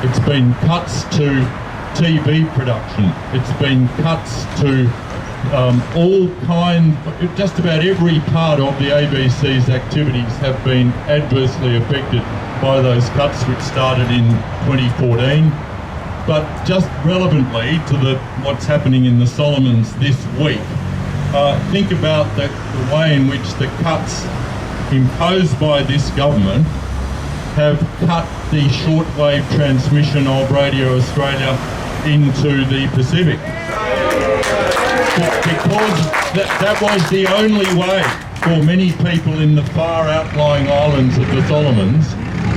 It's been cuts to TV production. It's been cuts to just about every part of the ABC's activities have been adversely affected by those cuts, which started in 2014. But just relevantly to what's happening in the Solomons this week, think about the way in which the cuts imposed by this government have cut the shortwave transmission of Radio Australia into the Pacific. Because that was the only way for many people in the far outlying islands of the Solomons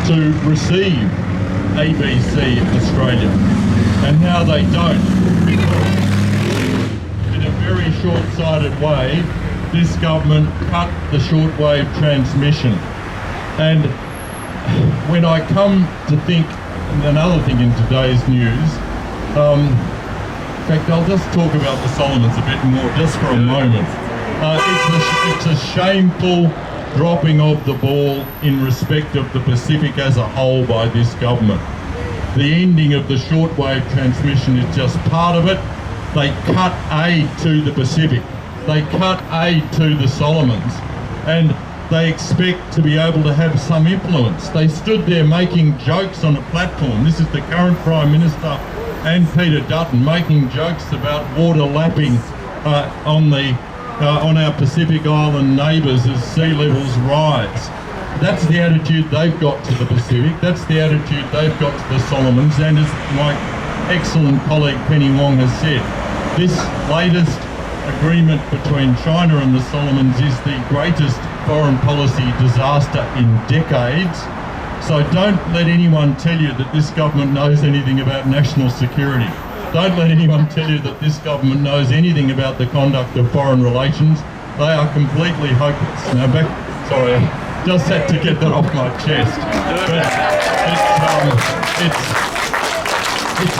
to receive ABC Australia. And now they don't. In a very short-sighted way, this government cut the shortwave transmission. And when I come to think, another thing in today's news, in fact, I'll just talk about the Solomons a bit more, just for a moment. It's a shameful dropping of the ball in respect of the Pacific as a whole by this government. The ending of the shortwave transmission is just part of it. They cut aid to the Pacific. They cut aid to the Solomons. And they expect to be able to have some influence. They stood there making jokes on a platform. This is the current Prime Minister and Peter Dutton making jokes about water lapping on our Pacific Island neighbours as sea levels rise. That's the attitude they've got to the Pacific. That's the attitude they've got to the Solomons. And as my excellent colleague Penny Wong has said, this latest agreement between China and the Solomons is the greatest foreign policy disaster in decades. So don't let anyone tell you that this government knows anything about national security. Don't let anyone tell you that this government knows anything about the conduct of foreign relations. They are completely hopeless. Now sorry, I just had to get that off my chest. But it's